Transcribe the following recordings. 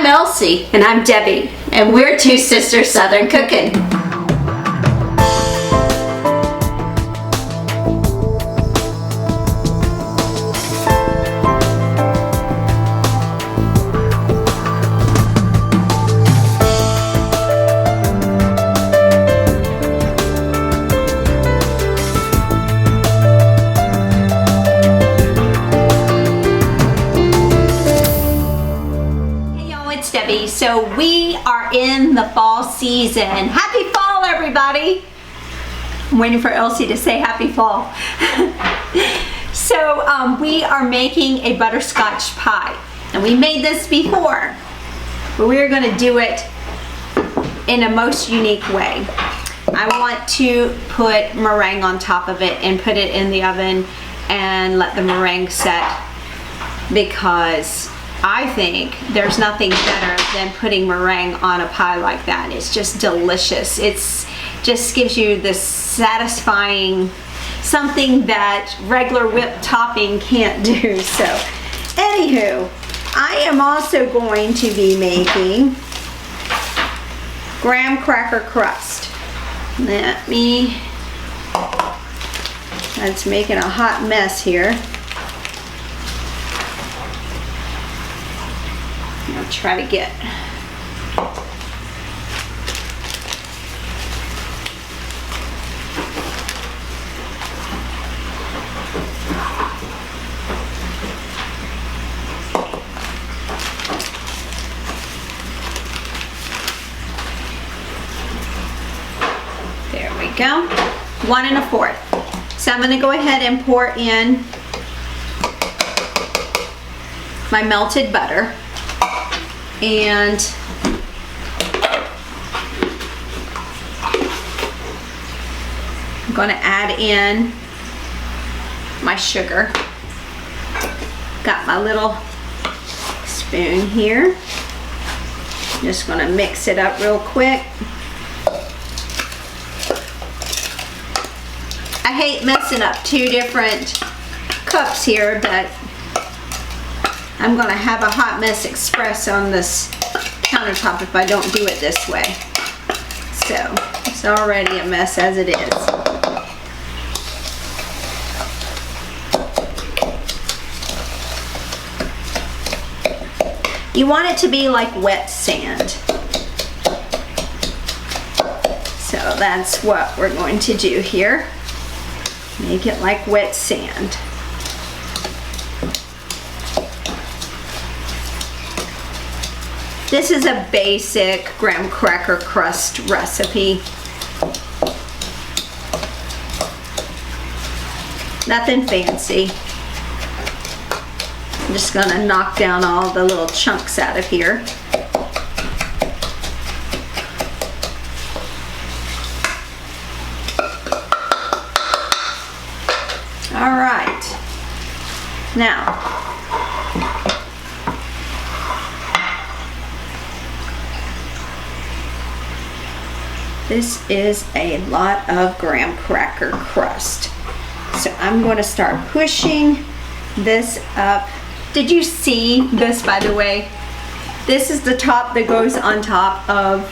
Elsie. And I'm Debbie. And we're two sisters Southern cooking. So we are in the fall season. Happy fall, everybody. I'm waiting for Elsie to say happy fall. So we are making a butterscotch pie. And we made this before, but we're gonna do it in a most unique way. I want to put meringue on top of it and put it in the oven and let the meringue set, because I think there's nothing better than putting meringue on a pie like that. It's just delicious. It's just gives you this satisfying something that regular whipped topping can't do. So anywho, I am also going to be making graham cracker crust. That's making a hot mess here. I'll try to get there we go, 1 1/4. So I'm going to go ahead and pour in my melted butter. And I'm going to add in my sugar. Got my little spoon here. Just going to mix it up real quick. I hate messing up 2 different cups here, but I'm going to have a hot mess express on this countertop if I don't do it this way. So it's already a mess as it is. You want it to be like wet sand. So that's what we're going to do here. Make it like wet sand. This is a basic graham cracker crust recipe. Nothing fancy. I'm just gonna knock down all the little chunks out of here. All right. Now, this is a lot of graham cracker crust. So I'm going to start pushing this up. Did you see this, by the way? This is the top that goes on top of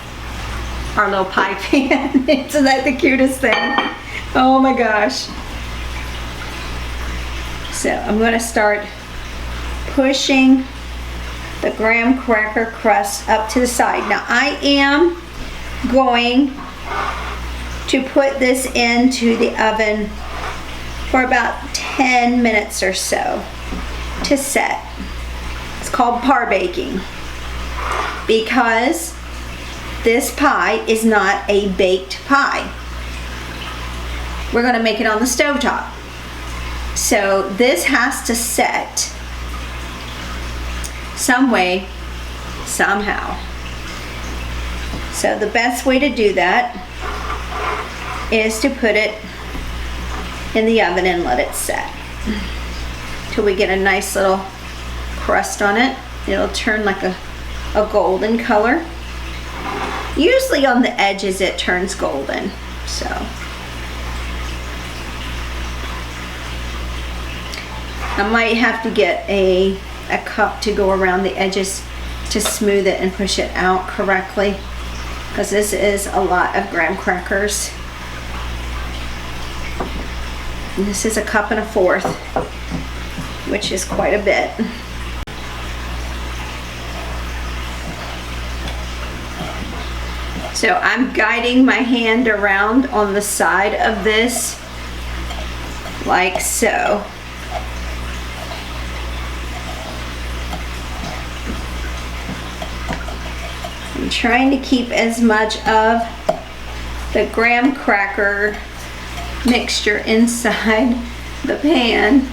our little pie pan. Isn't that the cutest thing? Oh my gosh. So I'm going to start pushing the graham cracker crust up to the side. Now I am going to put this into the oven for about 10 minutes or so to set. It's called par baking because this pie is not a baked pie. We're going to make it on the stovetop. So this has to set some way, somehow. So the best way to do that is to put it in the oven and let it set till we get a nice little crust on it. It'll turn like a golden color. Usually on the edges it turns golden. So I might have to get a cup to go around the edges to smooth it and push it out correctly, because this is a lot of graham crackers. And this is 1 1/4 cups, which is quite a bit. So I'm guiding my hand around on the side of this, like so. I'm trying to keep as much of the graham cracker mixture inside the pan.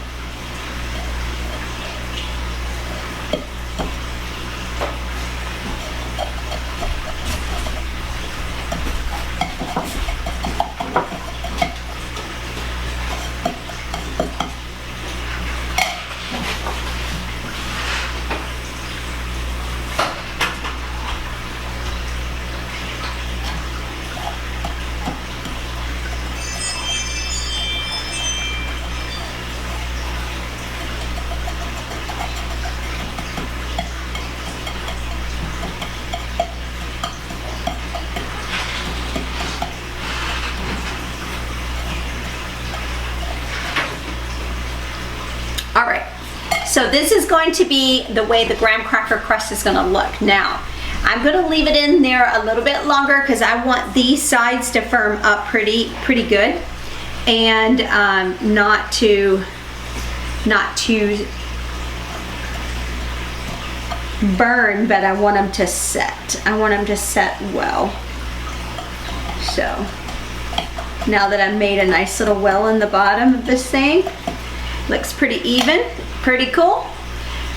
All right, so this is going to be the way the graham cracker crust is gonna look. Now, I'm gonna leave it in there a little bit longer because I want these sides to firm up pretty good, and not to burn, but I want them to set. I want them to set well. So, now that I've made a nice little well in the bottom of this thing, looks pretty even, pretty cool.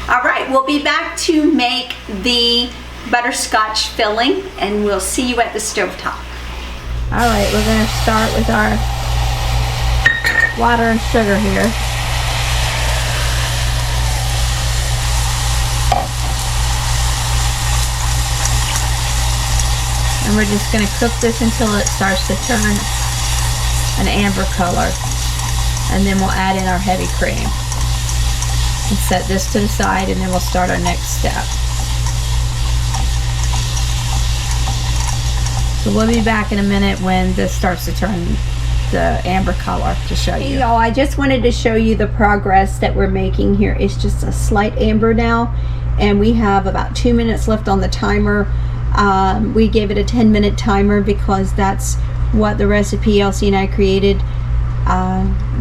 All right, we'll be back to make the butterscotch filling, and we'll see you at the stovetop. All right, we're gonna start with our water and sugar here. And we're just gonna cook this until it starts to turn an amber color. And then we'll add in our heavy cream. And set this to the side, and then we'll start our next step. So we'll be back in a minute when this starts to turn the amber color to show you. Hey y'all, I just wanted to show you the progress that we're making here. It's just a slight amber now, and we have about 2 minutes left on the timer. We gave it a 10-minute timer because that's what the recipe Elsie and I created.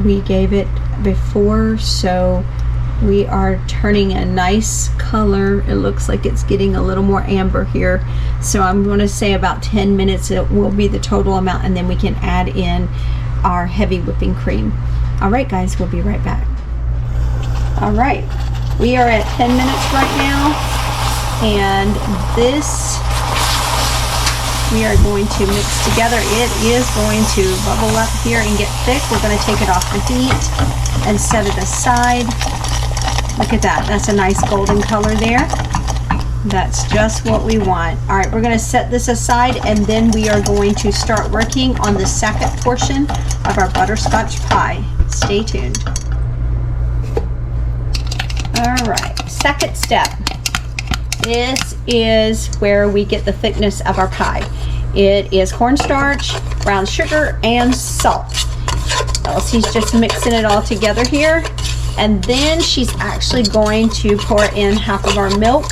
We gave it before, so we are turning a nice color. It looks like it's getting a little more amber here, so I'm going to say about 10 minutes it will be the total amount, and then we can add in our heavy whipping cream. All right guys, we'll be right back. All right, we are at 10 minutes right now, and this we are going to mix together. It is going to bubble up here and get thick. We're going to take it off the heat and set it aside. Look at that. That's a nice golden color there. That's just what we want. All right, we're going to set this aside, and then we are going to start working on the second portion of our butterscotch pie. Stay tuned. All right, second step. This is where we get the thickness of our pie. It is cornstarch, brown sugar, and salt. Elsie's just mixing it all together here. And then she's actually going to pour in half of our milk,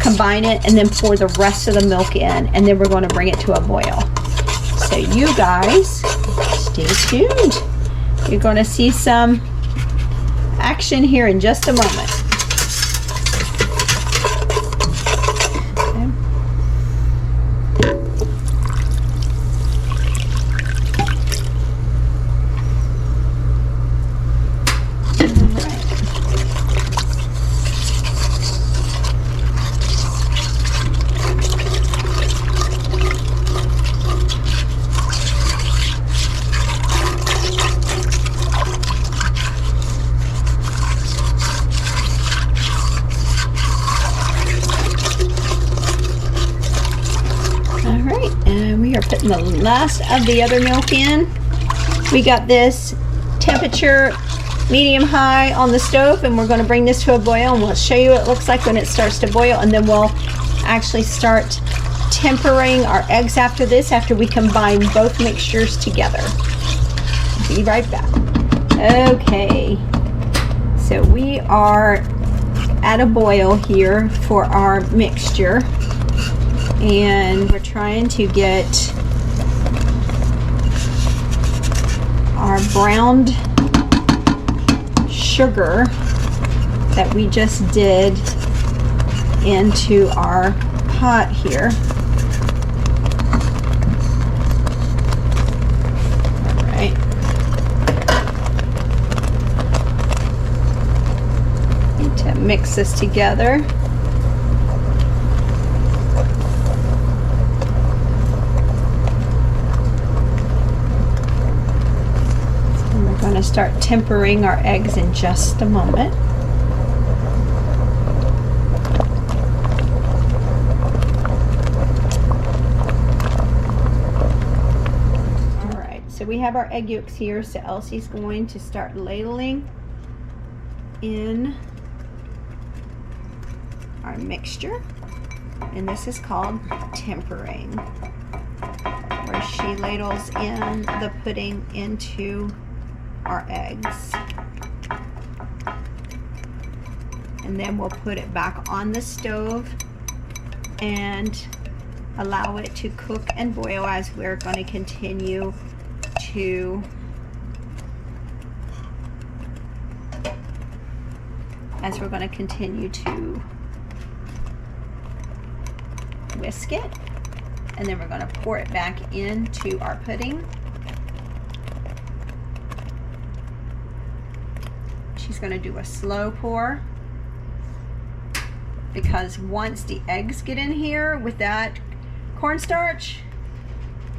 combine it, and then pour the rest of the milk in. And then we're going to bring it to a boil. So you guys, stay tuned. You're going to see some action here in just a moment. Putting the last of the other milk in. We got this temperature medium-high on the stove, and we're going to bring this to a boil, and we'll show you what it looks like when it starts to boil, and then we'll actually start tempering our eggs after this, after we combine both mixtures together. Be right back. Okay, so we are at a boil here for our mixture, and we're trying to get our browned sugar that we just did into our pot here. All right. Need to mix this together. Going to start tempering our eggs in just a moment. All right, so we have our egg yolks here, so Elsie's going to start ladling in our mixture, and this is called tempering, where she ladles in the pudding into our eggs, and then we'll put it back on the stove and allow it to cook and boil as we're going to continue to whisk it, and then we're going to pour it back into our pudding. She's going to do a slow pour, because once the eggs get in here with that cornstarch,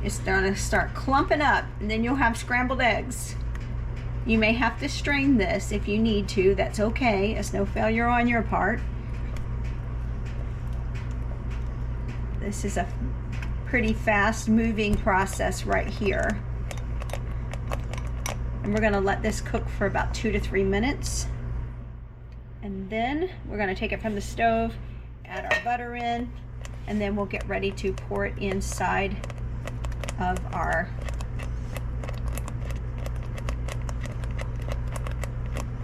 it's going to start clumping up, and then you'll have scrambled eggs. You may have to strain this if you need to. That's okay. It's no failure on your part. This is a pretty fast moving process right here. And we're going to let this cook for about 2 to 3 minutes. And then we're going to take it from the stove, add our butter in, and then we'll get ready to pour it inside of our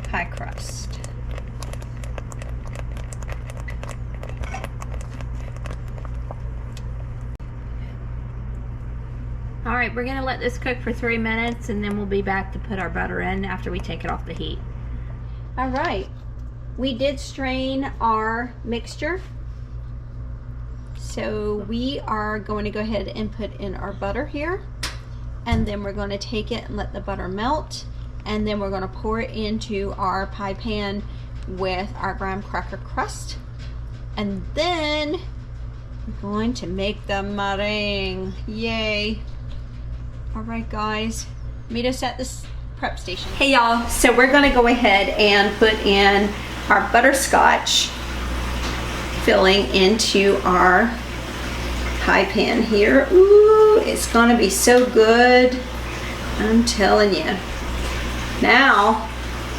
pie crust. All right, we're gonna let this cook for 3 minutes, and then we'll be back to put our butter in after we take it off the heat. All right, we did strain our mixture, so we are going to go ahead and put in our butter here, and then we're going to take it and let the butter melt, and then we're going to pour it into our pie pan with our graham cracker crust, and then we're going to make the meringue. Yay! All right, guys, meet us at this prep station. Hey y'all, so we're gonna go ahead and put in our butterscotch filling into our pie pan here. Ooh, it's gonna be so good, I'm telling you. Now,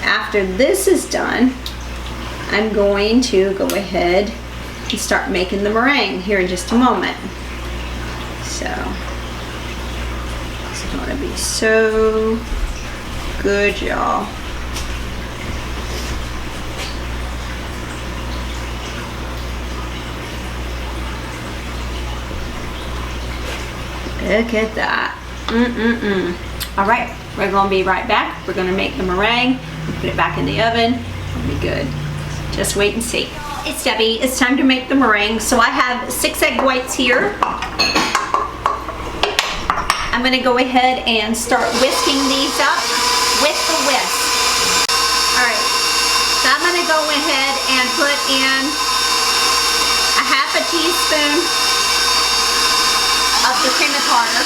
after this is done, I'm going to go ahead and start making the meringue here in just a moment. So, it's gonna be so good, y'all. Look at that. All right, we're gonna be right back. We're gonna make the meringue, put it back in the oven. It'll be good. Just wait and see. It's Debbie. It's time to make the meringue. So I have 6 egg whites here. I'm gonna go ahead and start whisking these up with the whisk. All right, so I'm gonna go ahead and put in a 1/2 teaspoon of the cream of tartar.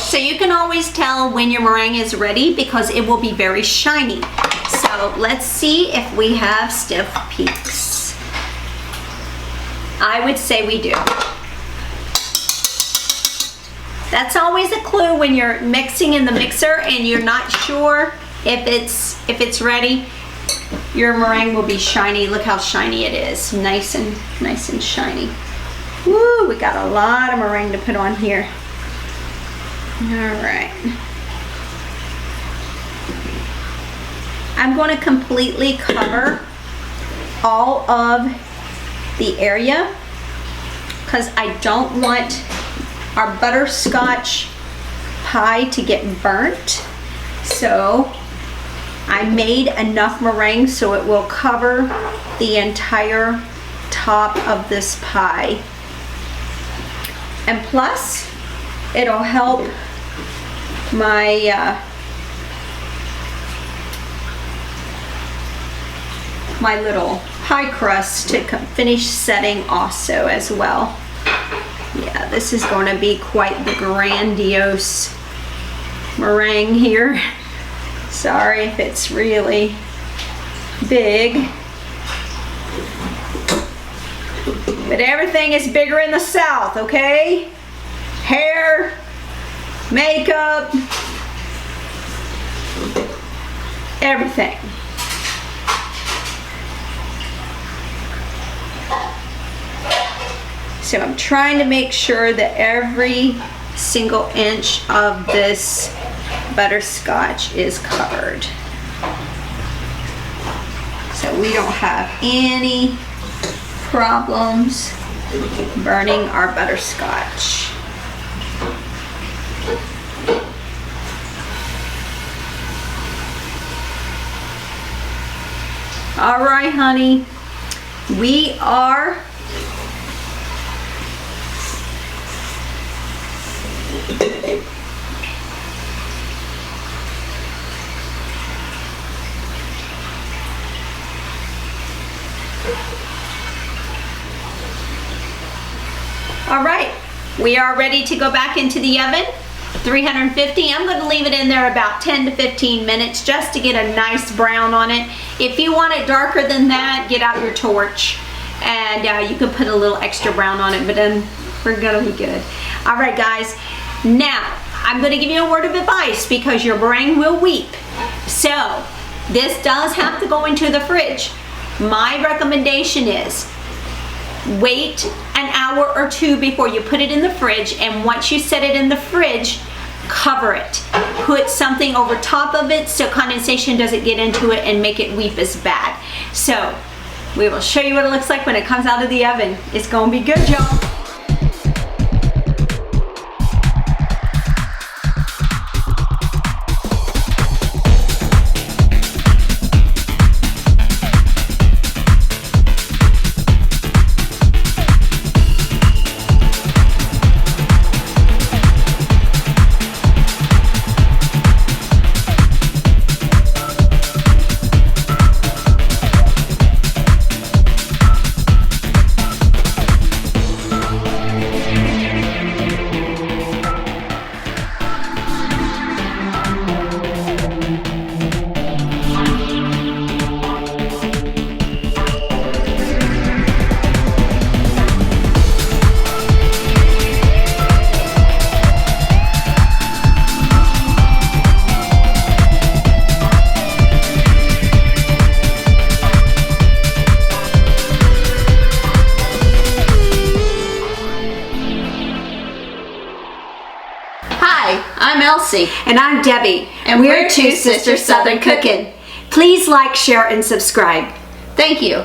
So you can always tell when your meringue is ready because it will be very shiny. So let's see if we have stiff peaks. I would say we do. That's always a clue when you're mixing in the mixer and you're not sure if it's ready. Your meringue will be shiny. Look how shiny it is. Nice and shiny. Woo, we got a lot of meringue to put on here. All right. I'm going to completely cover all of the area because I don't want our butterscotch pie to get burnt. So I made enough meringue so it will cover the entire top of this pie. And plus, it'll help my my little pie crust to finish setting also as well. Yeah, this is going to be quite the grandiose meringue here. Sorry if it's really big. But everything is bigger in the South, okay? Hair, makeup, everything. So I'm trying to make sure that every single inch of this butterscotch is covered, so we don't have any problems burning our butterscotch. All right, honey, we are all right, we are ready to go back into the oven. 350. I'm going to leave it in there about 10 to 15 minutes just to get a nice brown on it. If you want it darker than that, get out your torch and you can put a little extra brown on it, but then we're gonna be good. All right, guys, now I'm going to give you a word of advice because your meringue will weep. So this does have to go into the fridge. My recommendation is wait an hour or two before you put it in the fridge, and once you set it in the fridge, cover it. Put something over top of it so condensation doesn't get into it and make it weep as bad. So we will show you what it looks like when it comes out of the oven. It's gonna be good, y'all. I'm Elsie. And I'm Debbie. And we're Two Sisters Southern Cooking. Please like, share, and subscribe. Thank you.